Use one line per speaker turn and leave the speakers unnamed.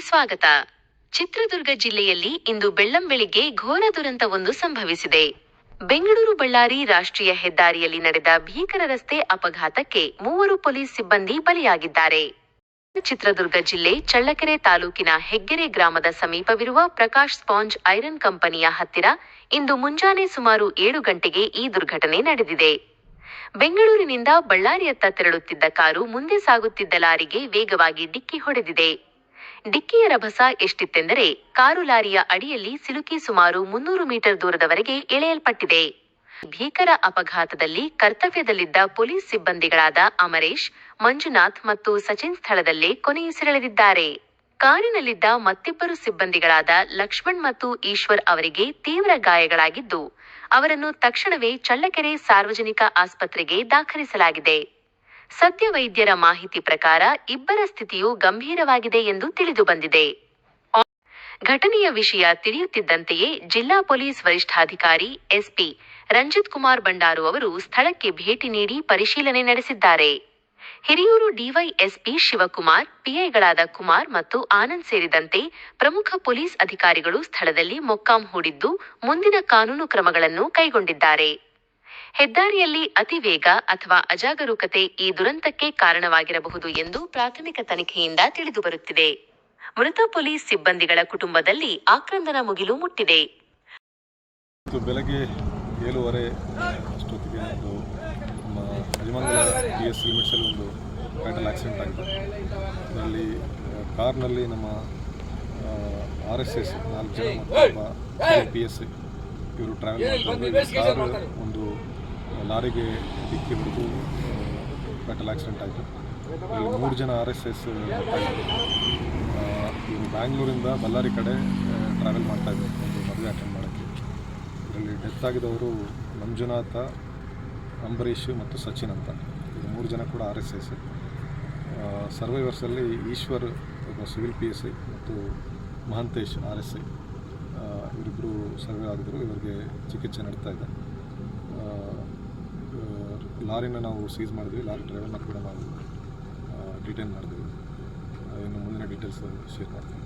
ಸ್ವಾಗತ. ಚಿತ್ರದುರ್ಗ ಜಿಲ್ಲೆಯಲ್ಲಿ ಇಂದು ಬೆಳ್ಳಂಬೆಳಿಗ್ಗೆ ಘೋರ ದುರಂತವೊಂದು ಸಂಭವಿಸಿದೆ. ಬೆಂಗಳೂರು ಬಳ್ಳಾರಿ ರಾಷ್ಟ್ರೀಯ ಹೆದ್ದಾರಿಯಲ್ಲಿ ನಡೆದ ಭೀಕರ ರಸ್ತೆ ಅಪಘಾತಕ್ಕೆ 3 ಪೊಲೀಸ್ ಸಿಬ್ಬಂದಿ ಬಲಿಯಾಗಿದ್ದಾರೆ. ಚಿತ್ರದುರ್ಗ ಜಿಲ್ಲೆ ಚಳ್ಳಕೆರೆ ತಾಲೂಕಿನ ಹೆಗ್ಗೆರೆ ಗ್ರಾಮದ ಸಮೀಪವಿರುವ ಪ್ರಕಾಶ್ ಸ್ಪಾಂಜ್ ಐರನ್ ಕಂಪನಿಯ ಹತ್ತಿರ ಇಂದು ಮುಂಜಾನೆ ಸುಮಾರು 7 ಗಂಟೆಗೆ ಈ ದುರ್ಘಟನೆ ನಡೆದಿದೆ. ಬೆಂಗಳೂರಿನಿಂದ ಬಳ್ಳಾರಿಯತ್ತ ತೆರಳುತ್ತಿದ್ದ ಕಾರು ಮುಂದೆ ಸಾಗುತ್ತಿದ್ದ ಲಾರಿಗೆ ವೇಗವಾಗಿ ಡಿಕ್ಕಿ ಹೊಡೆದಿದೆ. ಡಿಕ್ಕಿಯ ರಭಸ ಎಷ್ಟಿತ್ತೆಂದರೆ ಕಾರು ಲಾರಿಯ ಅಡಿಯಲ್ಲಿ ಸಿಲುಕಿ ಸುಮಾರು 300 ಮೀಟರ್ ದೂರದವರೆಗೆ ಎಳೆಯಲ್ಪಟ್ಟಿದೆ. ಭೀಕರ ಅಪಘಾತದಲ್ಲಿ ಕರ್ತವ್ಯದಲ್ಲಿದ್ದ ಪೊಲೀಸ್ ಸಿಬ್ಬಂದಿಗಳಾದ ಅಮರೇಶ್, ಮಂಜುನಾಥ್ ಮತ್ತು ಸಚಿನ್ ಸ್ಥಳದಲ್ಲೇ ಕೊನೆಯುಸಿರೆಳೆದಿದ್ದಾರೆ. ಕಾರಿನಲ್ಲಿದ್ದ ಮತ್ತಿಬ್ಬರು ಸಿಬ್ಬಂದಿಗಳಾದ ಲಕ್ಷ್ಮಣ್ ಮತ್ತು ಈಶ್ವರ್ ಅವರಿಗೆ ತೀವ್ರ ಗಾಯಗಳಾಗಿದ್ದು, ಅವರನ್ನು ತಕ್ಷಣವೇ ಚಳ್ಳಕೆರೆ ಸಾರ್ವಜನಿಕ ಆಸ್ಪತ್ರೆಗೆ ದಾಖಲಿಸಲಾಗಿದೆ. ಸದ್ಯ ವೈದ್ಯರ ಮಾಹಿತಿ ಪ್ರಕಾರ ಇಬ್ಬರ ಸ್ಥಿತಿಯು ಗಂಭೀರವಾಗಿದೆ ಎಂದು ತಿಳಿದುಬಂದಿದೆ. ಘಟನೆಯ ವಿಷಯ ತಿಳಿಯುತ್ತಿದ್ದಂತೆಯೇ ಜಿಲ್ಲಾ ಪೊಲೀಸ್ ವರಿಷ್ಠಾಧಿಕಾರಿ ಎಸ್ಪಿ ರಂಜಿತ್ ಕುಮಾರ್ ಬಂಡಾರು ಅವರು ಸ್ಥಳಕ್ಕೆ ಭೇಟಿ ನೀಡಿ ಪರಿಶೀಲನೆ ನಡೆಸಿದ್ದಾರೆ. ಹಿರಿಯೂರು ಡಿವೈಎಸ್ಪಿ ಶಿವಕುಮಾರ್, ಪಿಐಗಳಾದ ಕುಮಾರ್ ಮತ್ತು ಆನಂದ್ ಸೇರಿದಂತೆ ಪ್ರಮುಖ ಪೊಲೀಸ್ ಅಧಿಕಾರಿಗಳು ಸ್ಥಳದಲ್ಲಿ ಮೊಕ್ಕಾಂ ಹೂಡಿದ್ದು ಮುಂದಿನ ಕಾನೂನು ಕ್ರಮಗಳನ್ನು ಕೈಗೊಂಡಿದ್ದಾರೆ. ಹೆದ್ದಾರಿಯಲ್ಲಿ ಅತಿ ವೇಗ ಅಥವಾ ಅಜಾಗರೂಕತೆ ಈ ದುರಂತಕ್ಕೆ ಕಾರಣವಾಗಿರಬಹುದು ಎಂದು ಪ್ರಾಥಮಿಕ ತನಿಖೆಯಿಂದ ತಿಳಿದುಬರುತ್ತಿದೆ. ಮೃತ ಪೊಲೀಸ್ ಸಿಬ್ಬಂದಿಗಳ ಕುಟುಂಬದಲ್ಲಿ ಆಕ್ರಂದನ ಮುಗಿಲು ಮುಟ್ಟಿದೆ.
ಬೆಳಗ್ಗೆ 7:30 ಅಷ್ಟೊತ್ತಿಗೆ ನಮ್ಮ ಅಜಮಂಗಲ PS ಲಿಮಿಟ್ಸಲ್ಲಿ ಒಂದು ಫ್ಯಾಟಲ್ ಆಕ್ಸಿಡೆಂಟ್ ಆಗಿದೆ. ಅದರಲ್ಲಿ ಕಾರ್ನಲ್ಲಿ ನಮ್ಮ RSS 4 ಜನ ಮತ್ತು ಒಬ್ಬ PS ಇವರು ಟ್ರಾವೆಲ್ ಮಾಡ್ತಾರೆ. ಕಾರು ಒಂದು ಲಾರಿಗೆ ಡಿಕ್ಕಿ ಹೊಡೆದು ಫ್ಯಾಟಲ್ ಆಕ್ಸಿಡೆಂಟ್ ಆಯಿತು. ಇಲ್ಲಿ 3 ಜನ RSS ಇವರು ಬ್ಯಾಂಗ್ಳೂರಿಂದ ಬಳ್ಳಾರಿ ಕಡೆ ಟ್ರಾವೆಲ್ ಮಾಡ್ತಾಯಿದ್ರು ಒಂದು ಮದುವೆ ಅಟೆಂಡ್ ಮಾಡೋಕ್ಕೆ. ಇದರಲ್ಲಿ ಡೆತ್ ಆಗಿದವರು ಮಂಜುನಾಥ, ಅಂಬರೀಷ್ ಮತ್ತು ಸಚಿನ್ ಅಂತ. ಇದು 3 ಜನ ಕೂಡ RSS. ಸರ್ವೈವರ್ಸಲ್ಲಿ ಈಶ್ವರ್ ಒಬ್ಬ ಸಿವಿಲ್ PS ಮತ್ತು ಮಹಂತೇಶ್ RSI ಇವರಿಬ್ಬರು ಸರ್ವೇ ಆಗಿದ್ದರು. ಇವರಿಗೆ ಚಿಕಿತ್ಸೆ ನಡೀತಾ ಇದೆ. ಲಾರಿನ ನಾವು ಸೀಸ್ ಮಾಡಿದ್ವಿ. ಲಾರಿ ಡ್ರೈವರ್ನ ಕೂಡ ನಾವು ಡಿಟೈನ್ ಮಾಡಿದ್ವಿ. ಇನ್ನು ಮುಂದಿನ ಡೀಟೇಲ್ಸ್ ಶೇರ್ ಮಾಡ್ತೀವಿ.